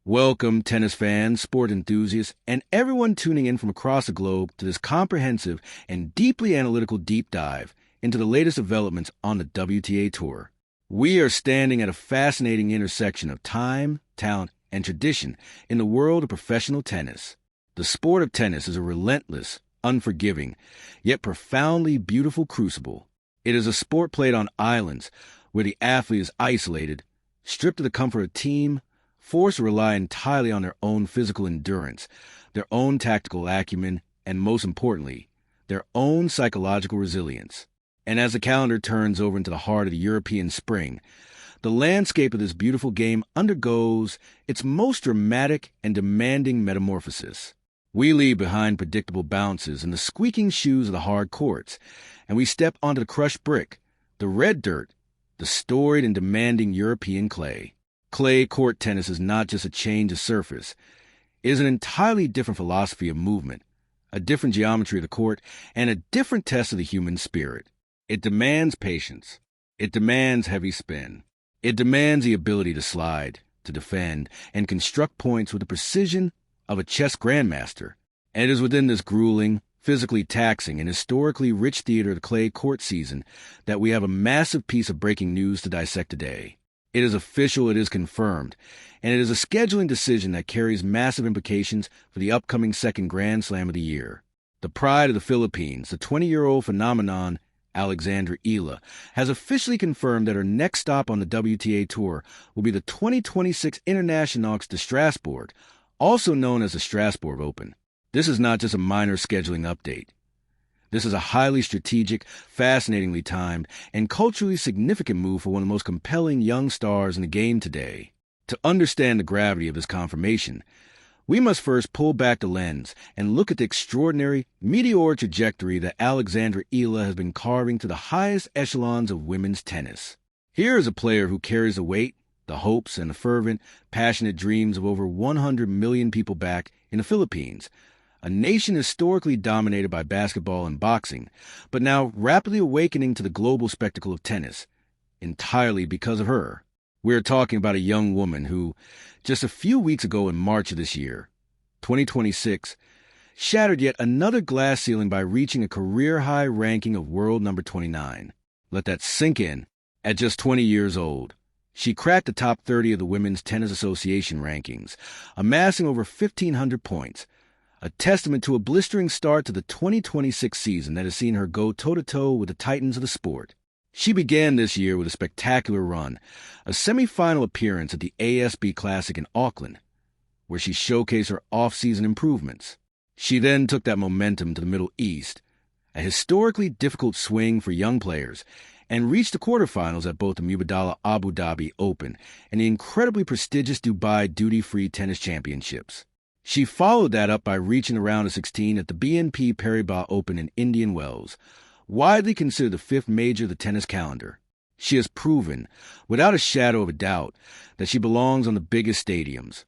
Welcome, tennis fans, sport enthusiasts, and everyone tuning in from across the globe to this comprehensive and deeply analytical deep dive into the latest developments on the WTA Tour. We are standing at a fascinating intersection of time, talent, and tradition in the world of professional tennis. The sport of tennis is a relentless, unforgiving, yet profoundly beautiful crucible. It is a sport played on islands where the athlete is isolated, stripped of the comfort of a team, forced to rely entirely on their own physical endurance, their own tactical acumen, and most importantly, their own psychological resilience. And as the calendar turns over into the heart of the European spring, the landscape of this beautiful game undergoes its most dramatic and demanding metamorphosis. We leave behind predictable bounces and the squeaking shoes of the hard courts, and we step onto the crushed brick, the red dirt, the storied and demanding European clay. Clay court tennis is not just a change of surface. It is an entirely different philosophy of movement, a different geometry of the court, and a different test of the human spirit. It demands patience. It demands heavy spin. It demands the ability to slide, to defend, and construct points with the precision of a chess grandmaster. And it is within this grueling, physically taxing, and historically rich theater of the clay court season that we have a massive piece of breaking news to dissect today. It is official, it is confirmed, and it is a scheduling decision that carries massive implications for the upcoming second Grand Slam of the year. The pride of the Philippines, the 20-year-old phenomenon Alexandra Eala, has officially confirmed that her next stop on the WTA Tour will be the 2026 Internationaux de Strasbourg, also known as the Strasbourg Open. This is not just a minor scheduling update. This is a highly strategic, fascinatingly timed, and culturally significant move for one of the most compelling young stars in the game today. To understand the gravity of this confirmation, we must first pull back the lens and look at the extraordinary, meteoric trajectory that Alexandra Eala has been carving to the highest echelons of women's tennis. Here is a player who carries the weight, the hopes, and the fervent, passionate dreams of over 100 million people back in the Philippines, a nation historically dominated by basketball and boxing, but now rapidly awakening to the global spectacle of tennis, entirely because of her. We are talking about a young woman who, just a few weeks ago in March of this year, 2026, shattered yet another glass ceiling by reaching a career-high ranking of world number 29. Let that sink in. At just 20 years old, she cracked the top 30 of the Women's Tennis Association rankings, amassing over 1,500 points, a testament to a blistering start to the 2026 season that has seen her go toe-to-toe with the titans of the sport. She began this year with a spectacular run, a semi-final appearance at the ASB Classic in Auckland, where she showcased her off-season improvements. She then took that momentum to the Middle East, a historically difficult swing for young players, and reached the quarterfinals at both the Mubadala Abu Dhabi Open and the incredibly prestigious Dubai Duty-Free Tennis Championships. She followed that up by reaching the round of 16 at the BNP Paribas Open in Indian Wells, widely considered the fifth major of the tennis calendar. She has proven, without a shadow of a doubt, that she belongs on the biggest stadiums,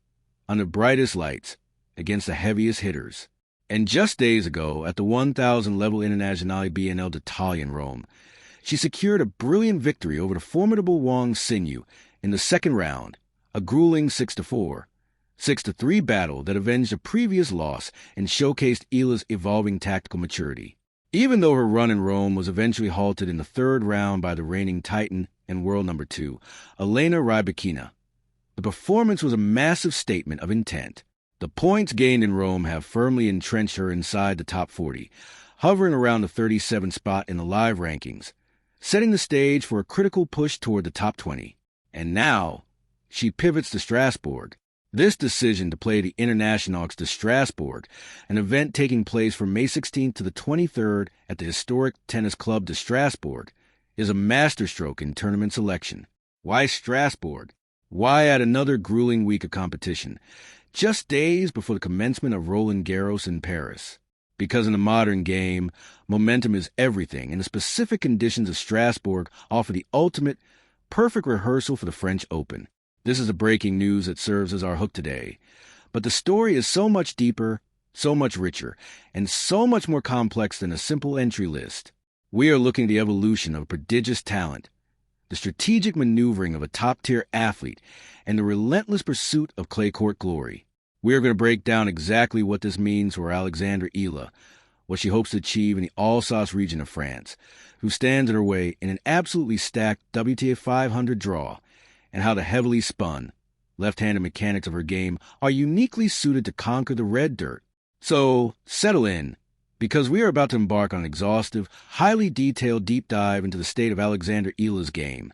under brightest lights, against the heaviest hitters. And just days ago, at the 1,000 level Internationaux BNL d'Italia in Rome, she secured a brilliant victory over the formidable Wang Xinyu in the second round, a grueling 6-4. 6-3 battle that avenged a previous loss and showcased Eala's evolving tactical maturity. Even though her run in Rome was eventually halted in the third round by the reigning titan and world number 2, Elena Rybakina, the performance was a massive statement of intent. The points gained in Rome have firmly entrenched her inside the top 40, hovering around the 37th spot in the live rankings, setting the stage for a critical push toward the top 20. And now, she pivots to Strasbourg. This decision to play the Internationaux de Strasbourg, an event taking place from May 16th to the 23rd at the historic Tennis Club de Strasbourg, is a masterstroke in tournament selection. Why Strasbourg? Why add another grueling week of competition, just days before the commencement of Roland Garros in Paris? Because in the modern game, momentum is everything, and the specific conditions of Strasbourg offer the ultimate, perfect rehearsal for the French Open. This is the breaking news that serves as our hook today. But the story is so much deeper, so much richer, and so much more complex than a simple entry list. We are looking at the evolution of a prodigious talent, the strategic maneuvering of a top-tier athlete, and the relentless pursuit of clay court glory. We are going to break down exactly what this means for Alexandra Eala, what she hopes to achieve in the Alsace region of France, who stands in her way in an absolutely stacked WTA 500 draw, and how the heavily spun, left-handed mechanics of her game are uniquely suited to conquer the red dirt. So, settle in, because we are about to embark on an exhaustive, highly detailed deep dive into the state of Alexandra Eala's game,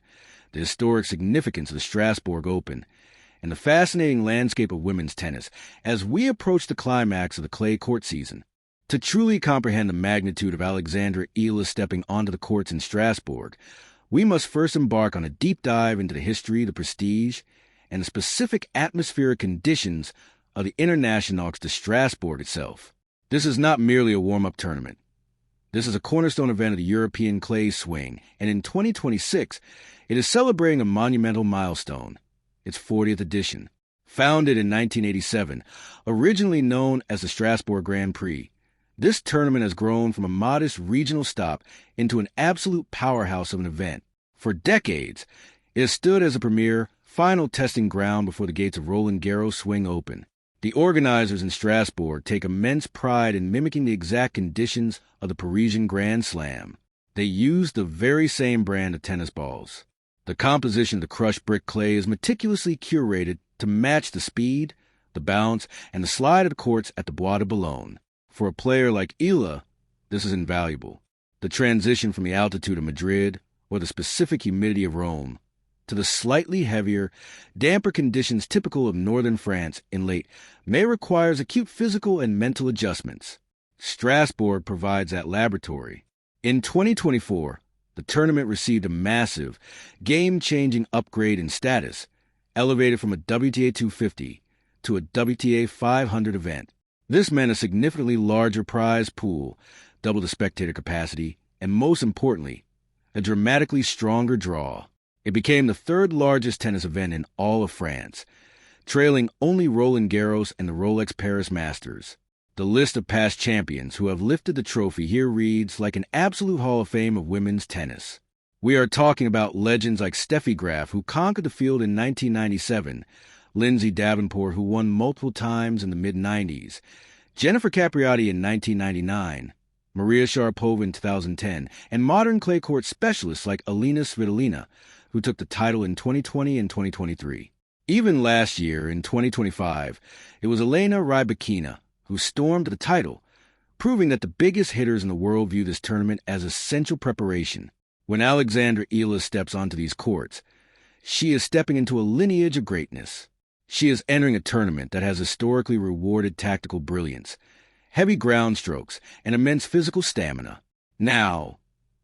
the historic significance of the Strasbourg Open, and the fascinating landscape of women's tennis as we approach the climax of the clay court season. To truly comprehend the magnitude of Alexandra Eala stepping onto the courts in Strasbourg, we must first embark on a deep dive into the history, the prestige, and the specific atmospheric conditions of the Internationaux de Strasbourg itself. This is not merely a warm-up tournament. This is a cornerstone event of the European clay swing, and in 2026, it is celebrating a monumental milestone, its 40th edition. Founded in 1987, originally known as the Strasbourg Grand Prix, this tournament has grown from a modest regional stop into an absolute powerhouse of an event. For decades, it has stood as a premier, final testing ground before the gates of Roland Garros swing open. The organizers in Strasbourg take immense pride in mimicking the exact conditions of the Parisian Grand Slam. They use the very same brand of tennis balls. The composition of the crushed brick clay is meticulously curated to match the speed, the bounce, and the slide of the courts at the Bois de Boulogne. For a player like Eala, this is invaluable. The transition from the altitude of Madrid or the specific humidity of Rome to the slightly heavier, damper conditions typical of northern France in late May requires acute physical and mental adjustments. Strasbourg provides that laboratory. In 2024, the tournament received a massive, game-changing upgrade in status, elevated from a WTA 250 to a WTA 500 event. This meant a significantly larger prize pool, double the spectator capacity, and most importantly, a dramatically stronger draw. It became the third largest tennis event in all of France, trailing only Roland Garros and the Rolex Paris Masters. The list of past champions who have lifted the trophy here reads like an absolute Hall of Fame of women's tennis. We are talking about legends like Steffi Graf, who conquered the field in 1997, Lindsay Davenport, who won multiple times in the mid-90s, Jennifer Capriati in 1999, Maria Sharapova in 2010, and modern clay court specialists like Alina Svitolina, who took the title in 2020 and 2023. Even last year, in 2025, it was Elena Rybakina who stormed the title, proving that the biggest hitters in the world view this tournament as essential preparation. When Alexandra Eala steps onto these courts, she is stepping into a lineage of greatness. She is entering a tournament that has historically rewarded tactical brilliance, heavy ground strokes, and immense physical stamina. Now,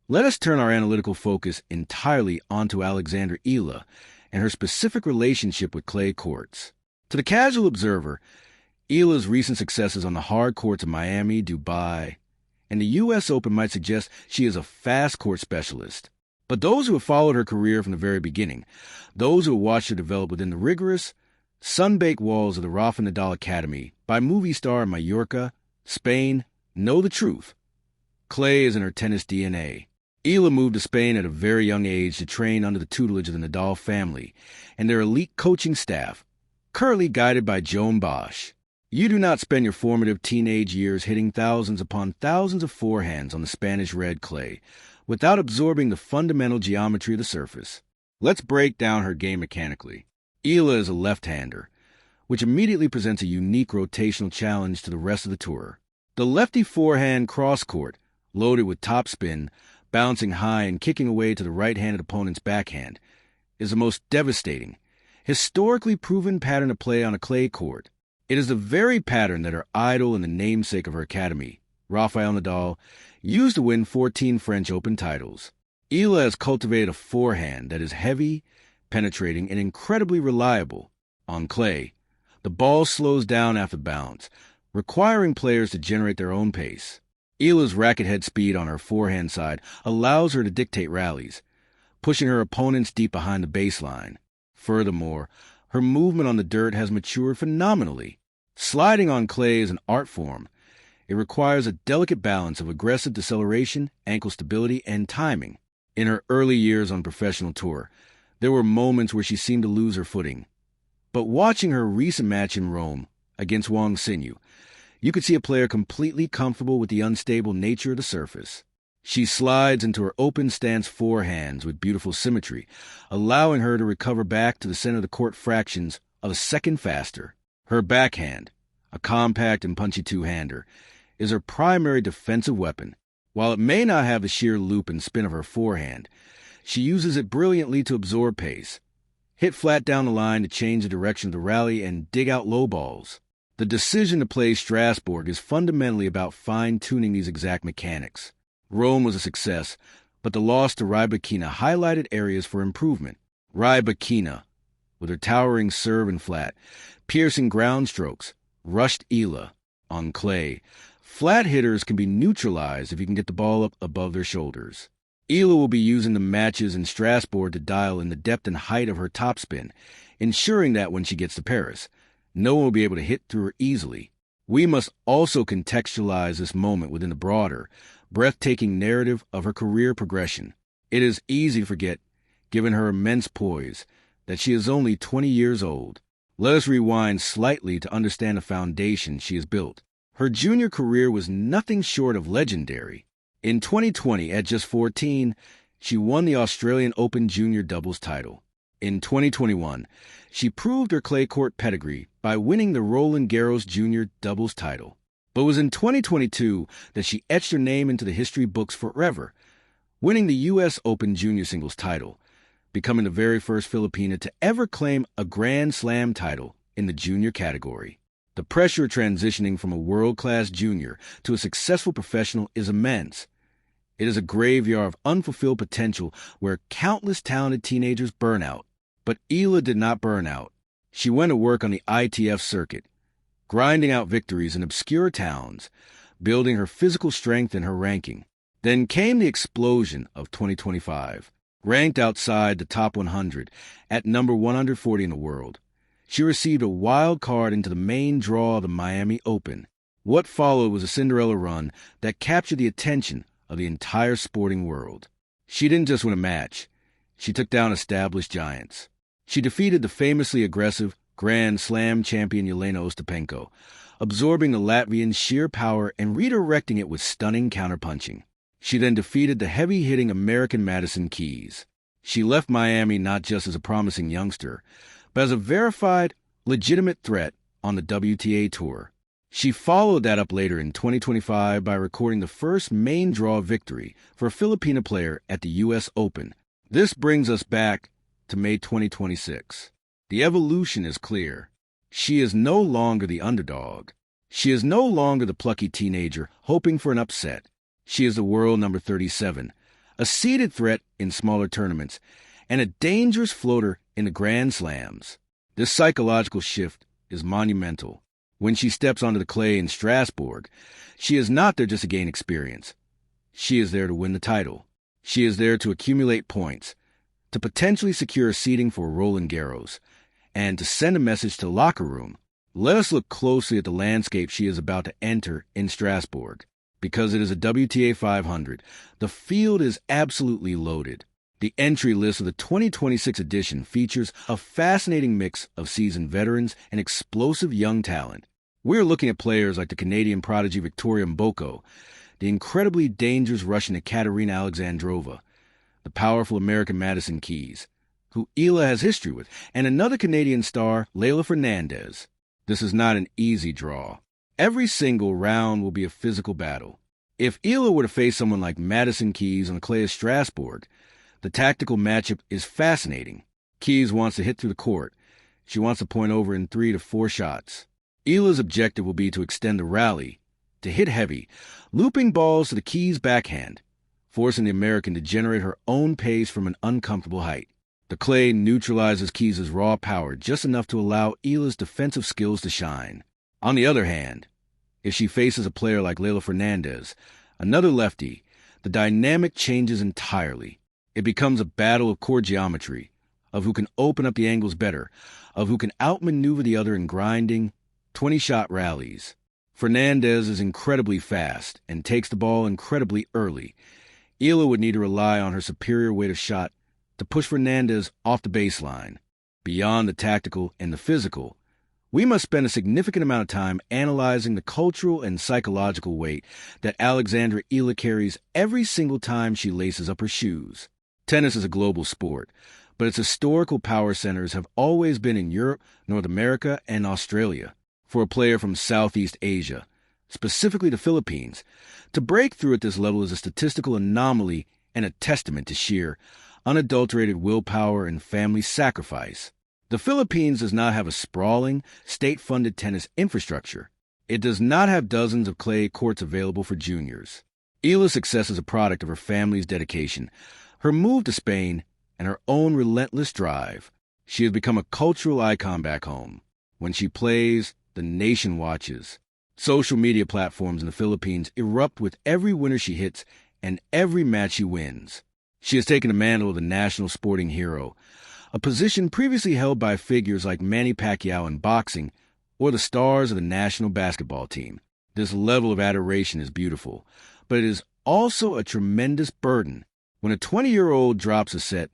let us turn our analytical focus entirely onto Alexandra Eala and her specific relationship with clay courts. To the casual observer, Eala's recent successes on the hard courts of Miami, Dubai, and the U.S. Open might suggest she is a fast court specialist. But those who have followed her career from the very beginning, those who have watched her develop within the rigorous, sun-baked walls of the Rafa Nadal Academy by movie star in Mallorca, Spain, know the truth. Clay is in her tennis DNA. Eala moved to Spain at a very young age to train under the tutelage of the Nadal family and their elite coaching staff, currently guided by Joan Bosch. You do not spend your formative teenage years hitting thousands upon thousands of forehands on the Spanish red clay without absorbing the fundamental geometry of the surface. Let's break down her game mechanically. Eala is a left-hander, which immediately presents a unique rotational challenge to the rest of the tour. The lefty forehand cross-court, loaded with topspin, bouncing high and kicking away to the right-handed opponent's backhand, is the most devastating, historically proven pattern of play on a clay court. It is the very pattern that her idol and the namesake of her academy, Rafael Nadal, used to win 14 French Open titles. Eala has cultivated a forehand that is heavy, penetrating, and incredibly reliable. On clay, the ball slows down after bounce, requiring players to generate their own pace. Eala's racket head speed on her forehand side allows her to dictate rallies, pushing her opponents deep behind the baseline. Furthermore, her movement on the dirt has matured phenomenally. Sliding on clay is an art form. It requires a delicate balance of aggressive deceleration, ankle stability, and timing. In her early years on professional tour, there were moments where she seemed to lose her footing. But watching her recent match in Rome against Wang Xinyu, you could see a player completely comfortable with the unstable nature of the surface. She slides into her open stance forehands with beautiful symmetry, allowing her to recover back to the center of the court fractions of a second faster. Her backhand, a compact and punchy two-hander, is her primary defensive weapon. While it may not have the sheer loop and spin of her forehand, she uses it brilliantly to absorb pace, hit flat down the line to change the direction of the rally, and dig out low balls. The decision to play Strasbourg is fundamentally about fine-tuning these exact mechanics. Rome was a success, but the loss to Rybakina highlighted areas for improvement. Rybakina, with her towering serve and flat, piercing ground strokes, rushed Eala on clay. Flat hitters can be neutralized if you can get the ball up above their shoulders. Eala will be using the matches in Strasbourg to dial in the depth and height of her topspin, ensuring that when she gets to Paris, no one will be able to hit through her easily. We must also contextualize this moment within the broader, breathtaking narrative of her career progression. It is easy to forget, given her immense poise, that she is only 20 years old. Let us rewind slightly to understand the foundation she has built. Her junior career was nothing short of legendary. In 2020, at just 14, she won the Australian Open Junior Doubles title. In 2021, she proved her clay court pedigree by winning the Roland Garros Junior Doubles title. But it was in 2022 that she etched her name into the history books forever, winning the U.S. Open Junior Singles title, becoming the very first Filipina to ever claim a Grand Slam title in the junior category. The pressure of transitioning from a world-class junior to a successful professional is immense. It is a graveyard of unfulfilled potential where countless talented teenagers burn out. But Eala did not burn out. She went to work on the ITF circuit, grinding out victories in obscure towns, building her physical strength and her ranking. Then came the explosion of 2025. Ranked outside the top 100 at number 140 in the world, she received a wild card into the main draw of the Miami Open. What followed was a Cinderella run that captured the attention of the entire sporting world. She didn't just win a match. She took down established giants. She defeated the famously aggressive Grand Slam champion Jelena Ostapenko, absorbing the Latvian's sheer power and redirecting it with stunning counterpunching. She then defeated the heavy-hitting American Madison Keys. She left Miami not just as a promising youngster, but as a verified, legitimate threat on the WTA Tour. She followed that up later in 2025 by recording the first main draw victory for a Filipina player at the U.S. Open. This brings us back to May 2026. The evolution is clear. She is no longer the underdog. She is no longer the plucky teenager hoping for an upset. She is the world number 37, a seeded threat in smaller tournaments, and a dangerous floater in the Grand Slams. This psychological shift is monumental. When she steps onto the clay in Strasbourg, she is not there just to gain experience. She is there to win the title. She is there to accumulate points, to potentially secure seeding for Roland Garros, and to send a message to the locker room. Let us look closely at the landscape she is about to enter in Strasbourg. Because it is a WTA 500, the field is absolutely loaded. The entry list of the 2026 edition features a fascinating mix of seasoned veterans and explosive young talent. We're looking at players like the Canadian prodigy Victoria Mboko, the incredibly dangerous Russian Ekaterina Alexandrova, the powerful American Madison Keys, who Eala has history with, and another Canadian star, Leylah Fernandez. This is not an easy draw. Every single round will be a physical battle. If Eala were to face someone like Madison Keys on the clay of Strasbourg, the tactical matchup is fascinating. Keys wants to hit through the court. She wants to point over in 3 to 4 shots. Eala's objective will be to extend the rally, to hit heavy, looping balls to the Keys backhand, forcing the American to generate her own pace from an uncomfortable height. The clay neutralizes Keys' raw power just enough to allow Eala's defensive skills to shine. On the other hand, if she faces a player like Leylah Fernandez, another lefty, the dynamic changes entirely. It becomes a battle of court geometry, of who can open up the angles better, of who can outmaneuver the other in grinding 20-shot rallies. Fernandez is incredibly fast and takes the ball incredibly early. Eala would need to rely on her superior weight of shot to push Fernandez off the baseline. Beyond the tactical and the physical, we must spend a significant amount of time analyzing the cultural and psychological weight that Alexandra Eala carries every single time she laces up her shoes. Tennis is a global sport, but its historical power centers have always been in Europe, North America, and Australia. For a player from Southeast Asia, specifically the Philippines, to break through at this level is a statistical anomaly and a testament to sheer, unadulterated willpower and family sacrifice. The Philippines does not have a sprawling, state-funded tennis infrastructure. It does not have dozens of clay courts available for juniors. Eala's success is a product of her family's dedication, her move to Spain, and her own relentless drive. She has become a cultural icon back home. When she plays, the nation watches. Social media platforms in the Philippines erupt with every winner she hits and every match she wins. She has taken the mantle of the national sporting hero, a position previously held by figures like Manny Pacquiao in boxing or the stars of the national basketball team. This level of adoration is beautiful, but it is also a tremendous burden. When a 20-year-old drops a set,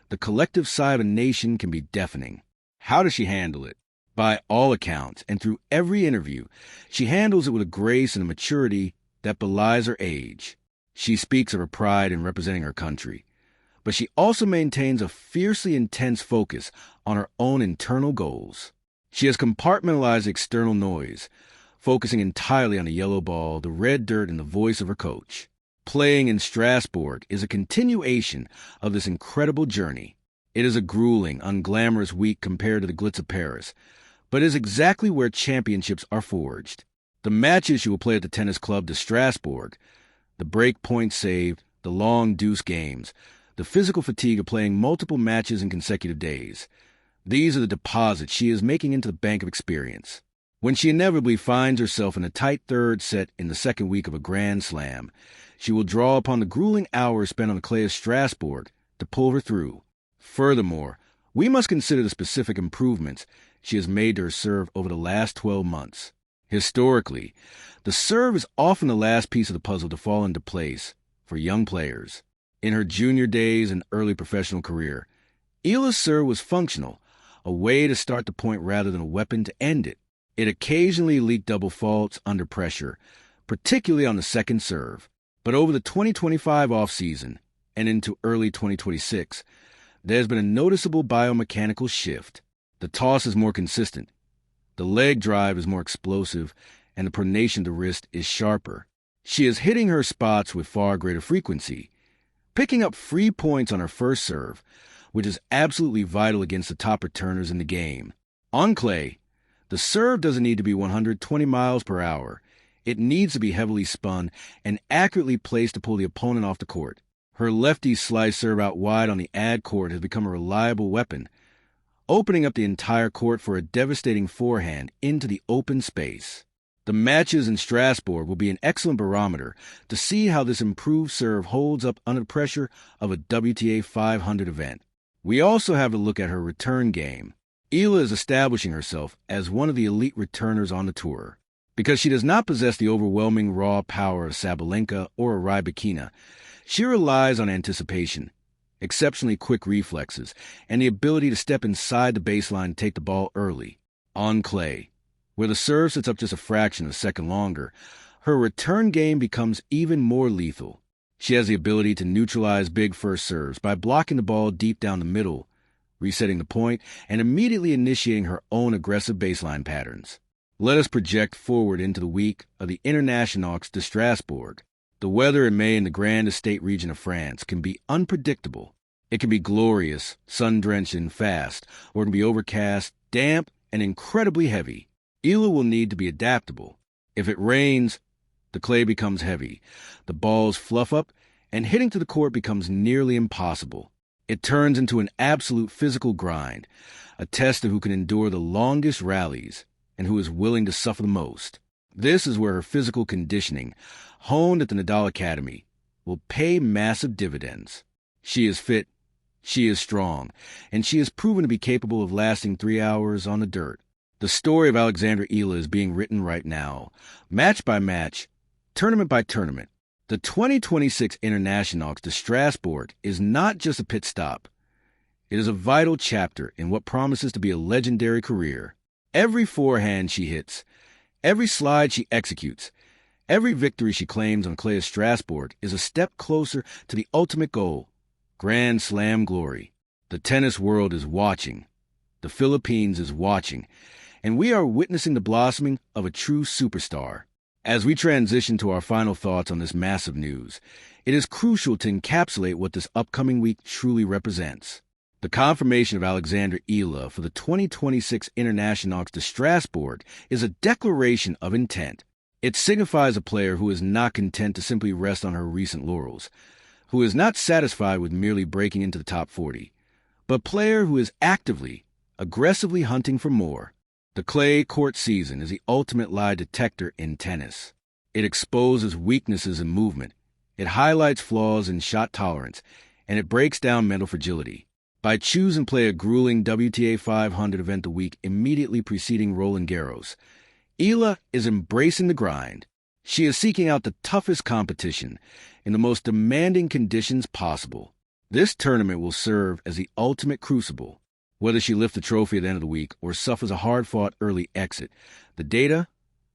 the collective sigh of a nation can be deafening. How does she handle it? By all accounts, and through every interview, she handles it with a grace and a maturity that belies her age. She speaks of her pride in representing her country, but she also maintains a fiercely intense focus on her own internal goals. She has compartmentalized external noise, focusing entirely on the yellow ball, the red dirt, and the voice of her coach. Playing in Strasbourg is a continuation of this incredible journey. It is a grueling, unglamorous week compared to the glitz of Paris, but is exactly where championships are forged. The matches she will play at the tennis club de Strasbourg, the break points saved, the long deuce games, the physical fatigue of playing multiple matches in consecutive days. These are the deposits she is making into the bank of experience. When she inevitably finds herself in a tight third set in the second week of a Grand Slam, she will draw upon the grueling hours spent on the clay of Strasbourg to pull her through. Furthermore, we must consider the specific improvements she has made to her serve over the last 12 months. Historically, the serve is often the last piece of the puzzle to fall into place for young players. In her junior days and early professional career, Eala's serve was functional, a way to start the point rather than a weapon to end it. It occasionally leaked double faults under pressure, particularly on the second serve. But over the 2025 offseason and into early 2026, there's been a noticeable biomechanical shift. The toss is more consistent, the leg drive is more explosive, and the pronation of the wrist is sharper. She is hitting her spots with far greater frequency, picking up free points on her first serve, which is absolutely vital against the top returners in the game. On clay, the serve doesn't need to be 120 miles per hour. It needs to be heavily spun and accurately placed to pull the opponent off the court. Her lefty slice serve out wide on the ad court has become a reliable weapon, opening up the entire court for a devastating forehand into the open space. The matches in Strasbourg will be an excellent barometer to see how this improved serve holds up under the pressure of a WTA 500 event. We also have to look at her return game. Eala is establishing herself as one of the elite returners on the tour. Because she does not possess the overwhelming raw power of Sabalenka or a Rybakina, she relies on anticipation, exceptionally quick reflexes, and the ability to step inside the baseline and take the ball early. On clay, where the serve sits up just a fraction of a second longer, her return game becomes even more lethal. She has the ability to neutralize big first serves by blocking the ball deep down the middle, resetting the point, and immediately initiating her own aggressive baseline patterns. Let us project forward into the week of the Internationaux de Strasbourg. The weather in May in the Grand Estate region of France can be unpredictable. It can be glorious, sun-drenched and fast, or it can be overcast, damp, and incredibly heavy. Eala will need to be adaptable. If it rains, the clay becomes heavy, the balls fluff up, and hitting to the court becomes nearly impossible. It turns into an absolute physical grind, a test of who can endure the longest rallies and who is willing to suffer the most. This is where her physical conditioning, honed at the Nadal Academy, will pay massive dividends. She is fit, she is strong, and she is proven to be capable of lasting 3 hours on the dirt. The story of Alexandra Eala is being written right now, match by match, tournament by tournament. The 2026 Internationaux de Strasbourg is not just a pit stop. It is a vital chapter in what promises to be a legendary career. Every forehand she hits, every slide she executes, every victory she claims on clay of Strasbourg is a step closer to the ultimate goal, Grand Slam glory. The tennis world is watching. The Philippines is watching. And we are witnessing the blossoming of a true superstar. As we transition to our final thoughts on this massive news, it is crucial to encapsulate what this upcoming week truly represents. The confirmation of Alexandra Eala for the 2026 Internationaux de Strasbourg is a declaration of intent. It signifies a player who is not content to simply rest on her recent laurels, who is not satisfied with merely breaking into the top 40, but a player who is actively, aggressively hunting for more. The clay court season is the ultimate lie detector in tennis. It exposes weaknesses in movement, it highlights flaws in shot tolerance, and it breaks down mental fragility. By choosing to play a grueling WTA 500 event the week immediately preceding Roland Garros, Eala is embracing the grind. She is seeking out the toughest competition in the most demanding conditions possible. This tournament will serve as the ultimate crucible. Whether she lifts the trophy at the end of the week or suffers a hard-fought early exit, the data,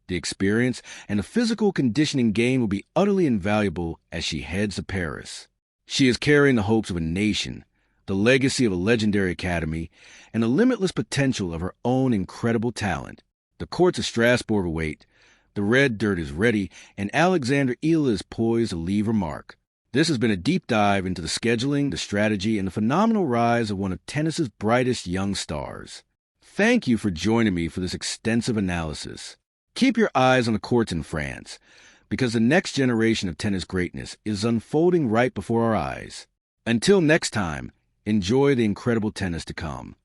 the experience, and the physical conditioning gained will be utterly invaluable as she heads to Paris. She is carrying the hopes of a nation, the legacy of a legendary academy, and the limitless potential of her own incredible talent. The courts of Strasbourg await, the red dirt is ready, and Alexandra Eala is poised to leave her mark. This has been a deep dive into the scheduling, the strategy, and the phenomenal rise of one of tennis's brightest young stars. Thank you for joining me for this extensive analysis. Keep your eyes on the courts in France, because the next generation of tennis greatness is unfolding right before our eyes. Until next time, enjoy the incredible tennis to come.